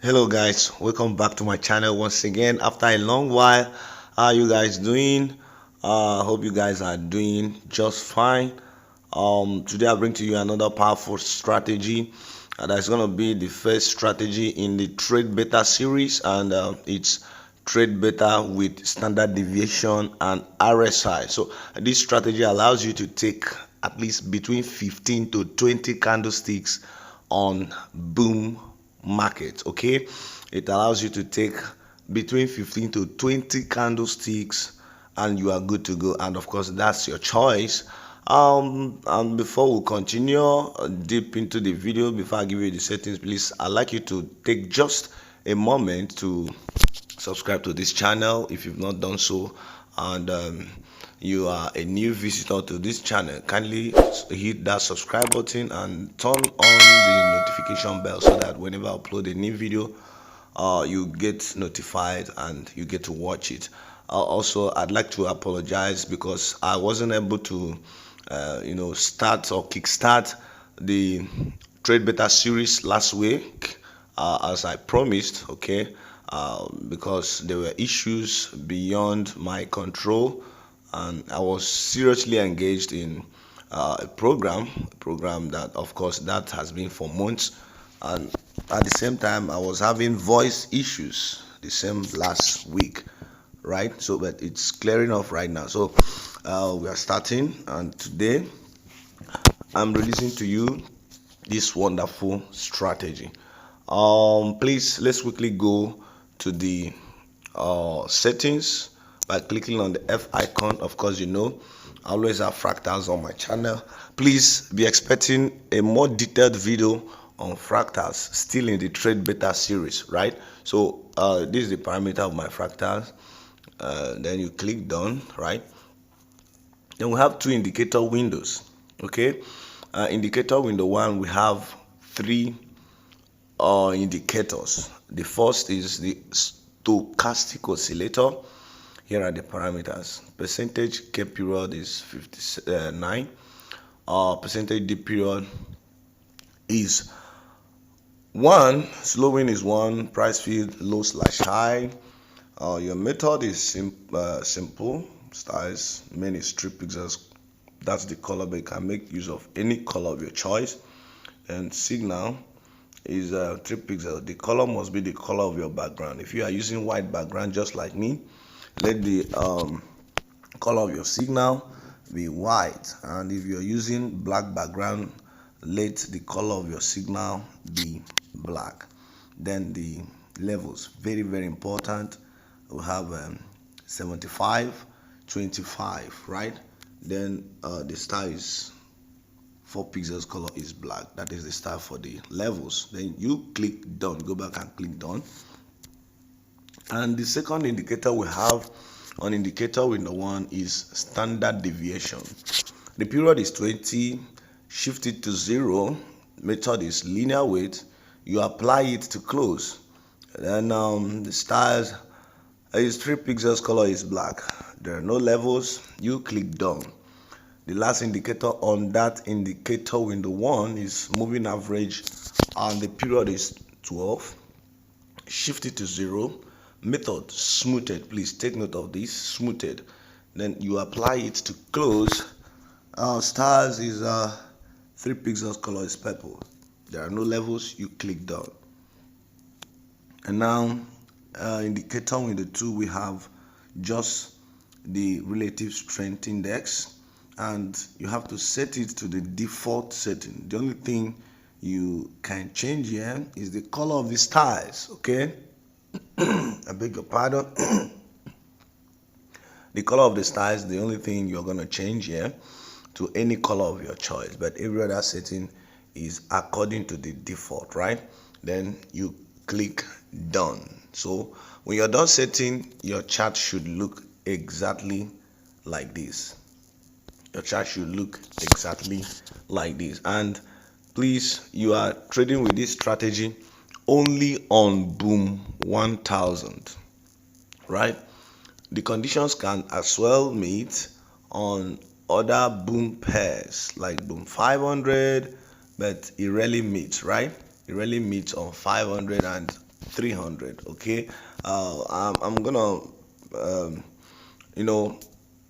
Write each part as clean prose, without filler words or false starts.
Hello guys, welcome back to my channel once again after a long while. How are you guys doing? Hope you guys are doing just fine. Today I bring to you another powerful strategy. That's gonna be the first strategy in the trade beta series, and it's trade beta with standard deviation and RSI. So this strategy allows you to take at least between 15 to 20 candlesticks on boom market. Okay, it allows you to take between 15 to 20 candlesticks and you are good to go, and of course that's your choice. And before we continue deep into the video, before I give you the settings, please, I'd like you to take just a moment to subscribe to this channel if you've not done so, and you are a new visitor to this channel, kindly hit that subscribe button and turn on the notification bell so that whenever I upload a new video, you get notified and you get to watch it. Also, I'd like to apologize because I wasn't able to start or kickstart the trade beta series last week, as I promised. Okay, because there were issues beyond my control, and I was seriously engaged in a program that, of course, that has been for months, and at the same time I was having voice issues the same last week, right? So but it's clearing off right now. So we are starting, and today I'm releasing to you this wonderful strategy. Please, let's quickly go to the settings by clicking on the F icon. Of course, I always have fractals on my channel. Please be expecting a more detailed video on fractals still in the trade beta series, right? So this is the parameter of my fractals. Then you click done, right? Then we have two indicator windows. Okay, indicator window one, we have three indicators. The first is the stochastic oscillator. Here are the parameters. Percentage K period is 59. Percentage D period is 1. Slowing is 1. Price field low/high. Your method is simple. Styles, many strip pixels. That's the color, but you can make use of any color of your choice. And signal is 3 pixels. The color must be the color of your background. If you are using white background just like me, let the color of your signal be white, and if you're using black background, let the color of your signal be black. Then the levels, very very important. We have 75, 25, right? Then the star is 4 pixels, color is black. That is the style for the levels. Then you click done, go back and click done. And the second indicator we have on indicator window one is standard deviation. The period is 20, shift it to 0. Method is linear weight. You apply it to close. Then the styles is 3 pixels, color is black. There are no levels. You click done. The last indicator on that indicator window one is moving average, and the period is 12. Shift it to 0. Method smoothed. Please take note of this, smoothed. Then you apply it to close. Stars is 3 pixels, color is purple. There are no levels. You click done. And now indicator window 2, we have just the relative strength index, and you have to set it to the default setting. The only thing you can change here is the color of the stars. Okay, I beg your pardon. The color of the stars, the only thing you're going to change here to any color of your choice, but every other setting is according to the default, right? Then you click done. So when you're done setting, your chart should look exactly like this. Your chart should look exactly like this. And please, you are trading with this strategy only on boom 1000, right? The conditions can as well meet on other boom pairs like boom 500, but it rarely meets, right? It rarely meets on 500 and 300. Okay, I'm gonna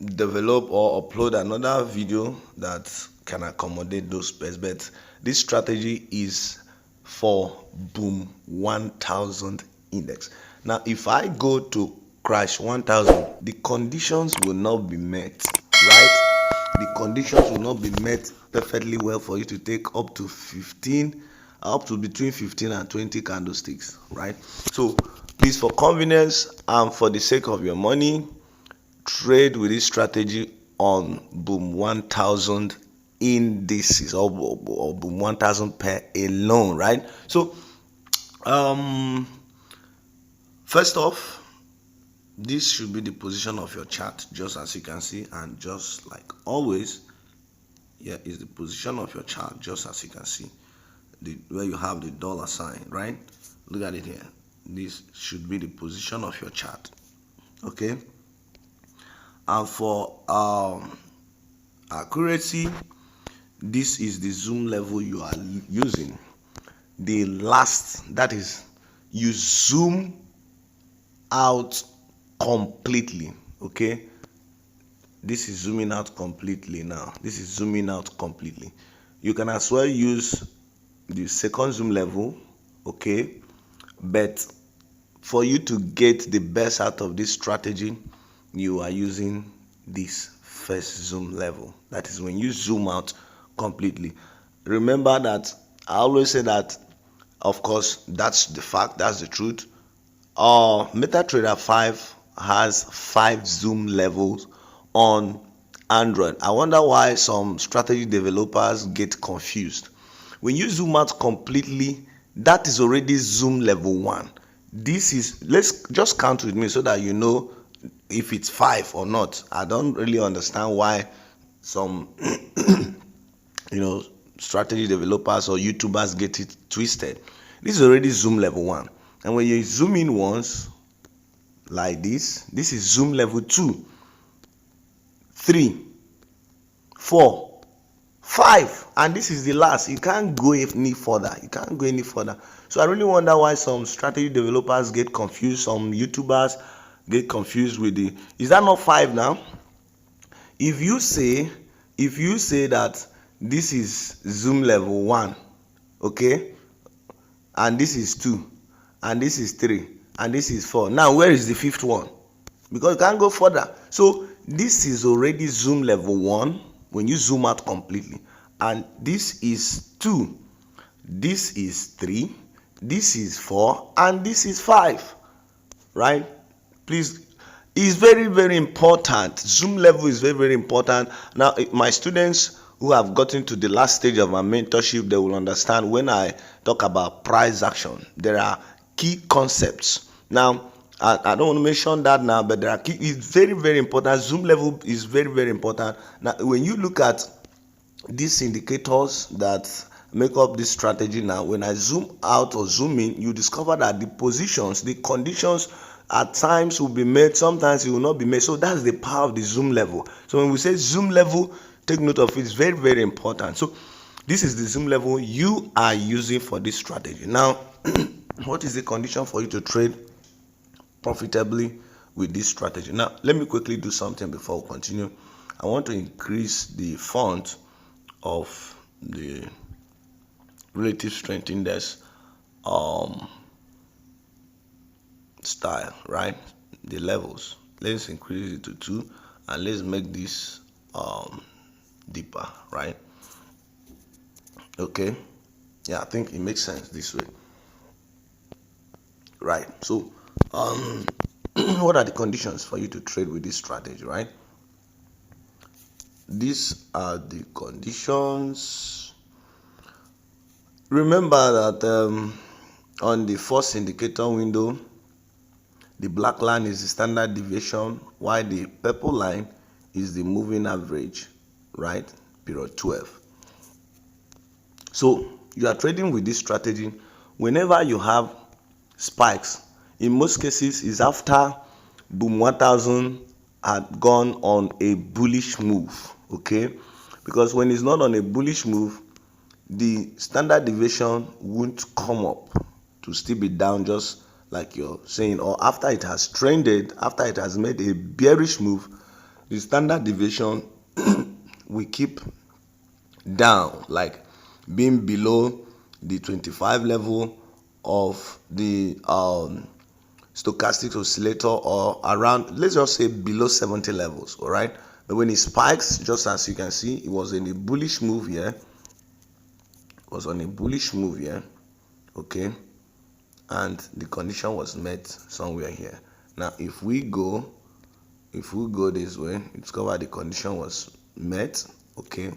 develop or upload another video that can accommodate those pairs, but this strategy is for boom 1000 index. Now if I go to crash 1000, the conditions will not be met, right? The conditions will not be met perfectly well for you to take up to between 15 and 20 candlesticks, right? So please, for convenience and for the sake of your money, trade with this strategy on boom 1000 indices or boom 1000 pair alone, right? So first off, this should be the position of your chart, just as you can see, and just like always, here is the position of your chart, just as you can see, where you have the dollar sign, right? Look at it here. This should be the position of your chart, okay? And for accuracy, this is the zoom level you are using. The last, that is, you zoom out completely, okay? This is zooming out completely now. This is zooming out completely. You can as well use the second zoom level, okay? But for you to get the best out of this strategy, you are using this first zoom level. That is when you zoom out completely. Remember that I always say that, of course, that's the fact, that's the truth. MetaTrader 5 has 5 zoom levels on Android. I wonder why some strategy developers get confused. When you zoom out completely, that is already zoom level 1. This is, let's just count with me so that you know if it's 5 or not. I don't really understand why some strategy developers or YouTubers get it twisted. This is already zoom level 1, and when you zoom in once like this is zoom level 2, 3, 4, 5, and this is the last. You can't go any further. You can't go any further. So I really wonder why some strategy developers get confused, some YouTubers get confused with the, is that not 5 now? If you say that this is zoom level 1, okay, and this is 2, and this is 3, and this is 4, now where is the 5th one? Because you can't go further. So this is already zoom level 1 when you zoom out completely, and this is 2, this is 3, this is 4, and this is 5, right? Please, it's very, very important. Zoom level is very, very important. Now, my students who have gotten to the last stage of my mentorship, they will understand when I talk about price action. There are key concepts. Now, I don't want to mention that now, but there are key. It's very, very important. Zoom level is very, very important. Now, when you look at these indicators that make up this strategy, now, when I zoom out or zoom in, you discover that the positions, the conditions at times will be made, sometimes it will not be made. So that's the power of the zoom level. So when we say zoom level, take note of it. It's very, very important. So this is the zoom level you are using for this strategy. Now, what is the condition for you to trade profitably with this strategy? Now, let me quickly do something before we continue. I want to increase the font of the relative strength index style, right? The levels, let's increase it to 2, and let's make this deeper, right? Okay, yeah, I think it makes sense this way, right? So what are the conditions for you to trade with this strategy, right? These are the conditions. Remember that on the first indicator window, the black line is the standard deviation, while the purple line is the moving average, right? Period 12. So you are trading with this strategy. Whenever you have spikes, in most cases is after boom 1000 had gone on a bullish move, okay? Because when it's not on a bullish move, the standard deviation won't come up, to still be down just like you're saying, or after it has trended, after it has made a bearish move, the standard deviation we keep down, like being below the 25 level of the stochastic oscillator, or around, let's just say below 70 levels. All right, but when it spikes, just as you can see, it was in a bullish move here. It was on a bullish move here, okay, and the condition was met somewhere here. Now if we go this way, discover the condition was met, okay.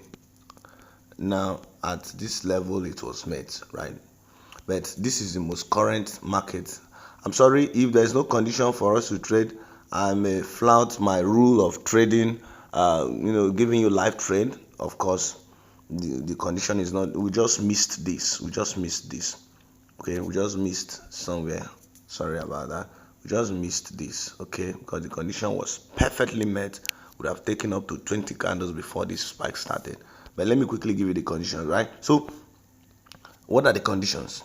Now at this level it was met, right? But this is the most current market. I'm sorry if there's no condition for us to trade. I may flout my rule of trading, giving you live trade. Of course, the condition is not, we just missed this. Okay, we just missed somewhere. Sorry about that. We just missed this, okay, because the condition was perfectly met. Would have taken up to 20 candles before this spike started. But let me quickly give you the conditions, right? So what are the conditions?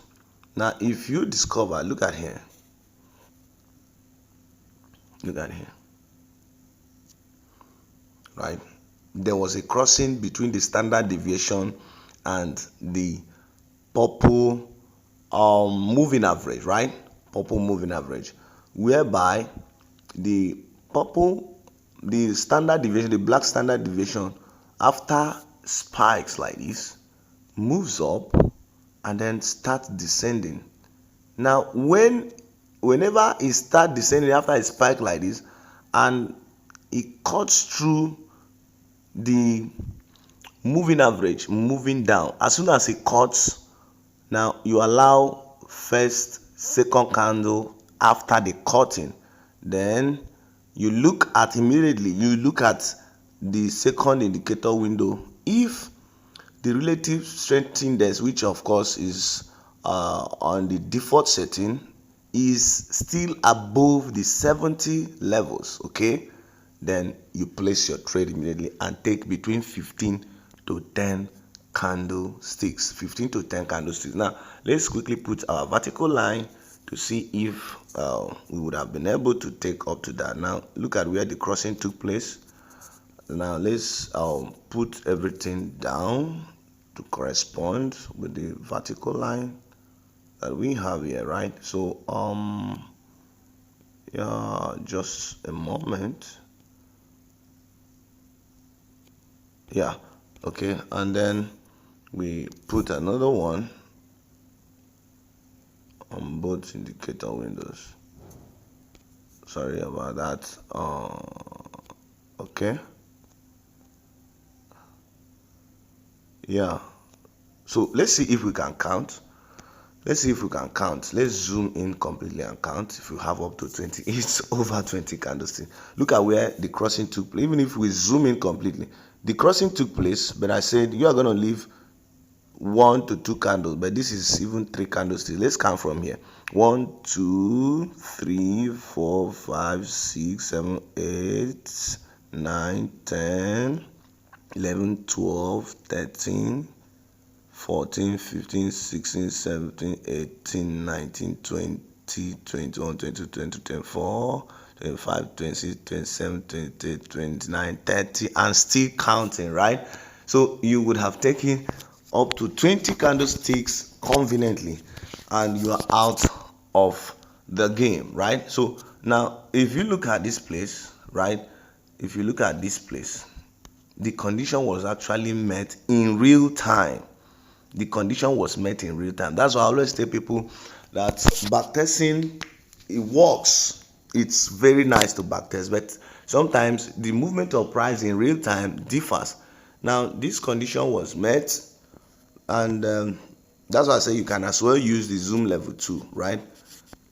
Now if you discover, look at here, right? There was a crossing between the standard deviation and the purple moving average, right? Purple moving average, whereby the standard deviation, the black standard deviation, after spikes like this, moves up and then starts descending. Now whenever it starts descending after a spike like this, and it cuts through the moving average, moving down, as soon as it cuts, now you allow first, second candle after the cutting, then you look at the second indicator window. If the relative strength index, which of course is on the default setting, is still above the 70 levels, okay, then you place your trade immediately and take between 15 to 10 candlesticks. 15 to 10 candlesticks. Now let's quickly put our vertical line to see if we would have been able to take up to that. Now look at where the crossing took place. Now let's put everything down to correspond with the vertical line that we have here, right? So yeah, just a moment. Yeah, okay, and then we put another one on both indicator windows. Sorry about that. Okay, yeah, so let's see if we can count. Let's zoom in completely and count. If you have up to 20, it's over 20 candlesticks. Look at where the crossing took place. Even if we zoom in completely, the crossing took place, but I said you are going to leave 1 to 2 candles, but this is even 3 candlesticks. Let's count from here. 1, 2, 3, 4, 5, 6, 7, 8, 9, 10, 11, 12, 13, 14, 15, 16, 17, 18, 19, 20, 21, 22, 23, 24, 25, 26, 27, 28, 29, 30, and still counting, right? So you would have taken up to 20 candlesticks conveniently, and you are out of the game, right? So now if you look at this place, right, the condition was actually met in real time. That's why I always tell people that backtesting, it works. It's very nice to backtest, but sometimes the movement of price in real time differs. Now this condition was met, and that's why I say you can as well use the zoom level 2, right?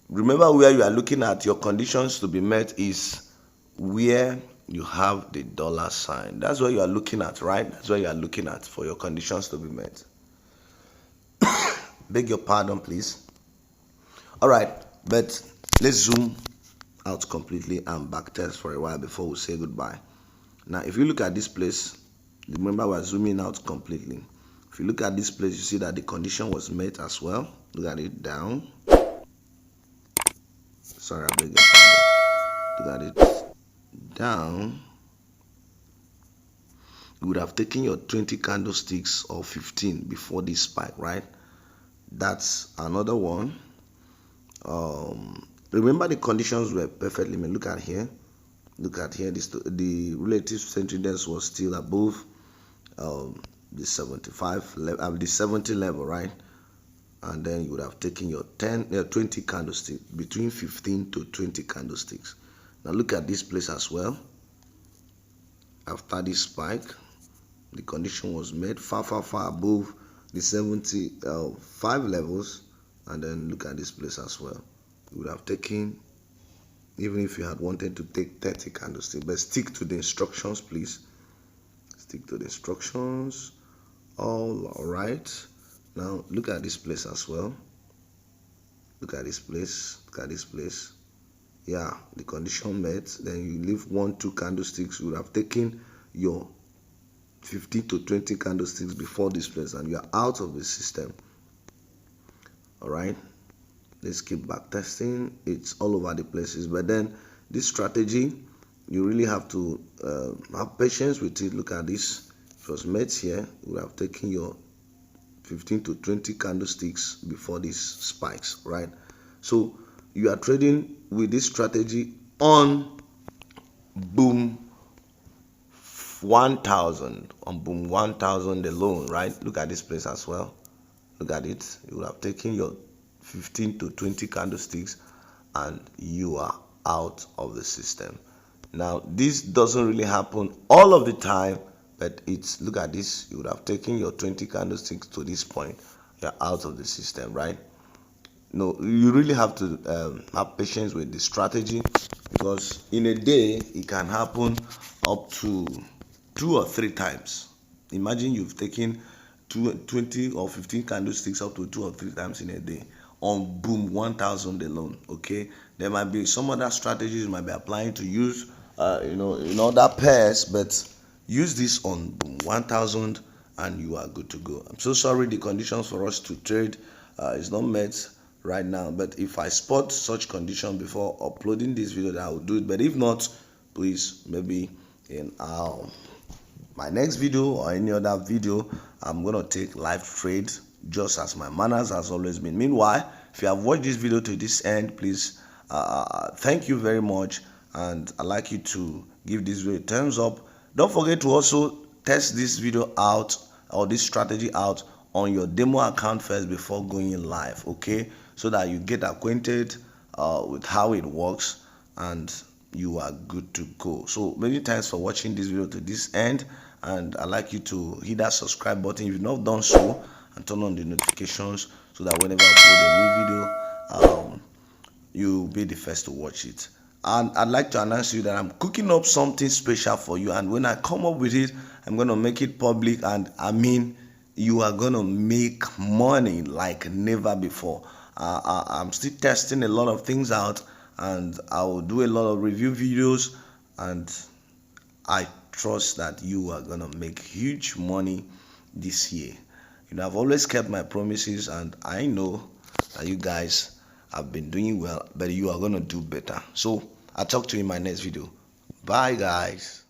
Remember, where you are looking at your conditions to be met is where you have the dollar sign. That's what you are looking at, right? That's what you are looking at for your conditions to be met. Beg your pardon, please. All right, but let's zoom out completely and backtest for a while before we say goodbye. Now if you look at this place, remember we're zooming out completely. If you look at this place, you see that the condition was met as well. Look at it down. sorry, I beg your pardon. Look at it down. You would have taken your 20 candlesticks or 15 before this spike, right? That's another one. Remember, the conditions were perfectly made. Look at here. Look at here. The relative centeredness was still above the 75 level, the 70 level, right? And then you would have taken your 20 candlesticks, between 15 to 20 candlesticks. Now look at this place as well. After this spike, the condition was made far above the 75 levels, and then look at this place as well. You would have taken, even if you had wanted to take 30 candlesticks, but stick to the instructions, please. Stick to the instructions. All right. Now look at this place as well. Look at this place. Look at this place. Yeah, the condition met. Then you leave 1-2 candlesticks. You would have taken your 15 to 20 candlesticks before this place, and you are out of the system. All right. Let's keep back testing. It's all over the places, but then this strategy, you really have to have patience with it. Look at this. If it was met here, you would have taken your 15 to 20 candlesticks before these spikes, right? So you are trading with this strategy on boom 1000, on boom 1000 alone, right? Look at this place as well. Look at it. You would have taken your 15 to 20 candlesticks and you are out of the system. Now this doesn't really happen all of the time, but it's, look at this, you would have taken your 20 candlesticks to this point, you're out of the system, right? No, you really have to have patience with the strategy, because in a day it can happen up to 2 or 3 times. Imagine you've taken 20 or 15 candlesticks up to 2 or 3 times in a day on boom 1000 alone. Okay, there might be some other strategies you might be applying to use in other pairs, but use this on boom 1000 and you are good to go. I'm so sorry the conditions for us to trade is not met right now, but if I spot such condition before uploading this video, then I will do it. But if not, please, maybe in my next video or any other video, I'm gonna take live trade, just as my manners has always been. Meanwhile, if you have watched this video to this end, please thank you very much, and I'd like you to give this video a thumbs up. Don't forget to also test this video out, or this strategy out, on your demo account first before going live, okay, so that you get acquainted with how it works and you are good to go. So many thanks for watching this video to this end, and I'd like you to hit that subscribe button if you've not done so, and turn on the notifications so that whenever I upload a new video, you'll be the first to watch it. And I'd like to announce to you that I'm cooking up something special for you, and when I come up with it, I'm gonna make it public, and I mean, you are gonna make money like never before. I'm still testing a lot of things out, and I will do a lot of review videos, and I trust that you are gonna make huge money this year. I've always kept my promises, and I know that you guys have been doing well, but you are gonna do better. So I'll talk to you in my next video. Bye guys.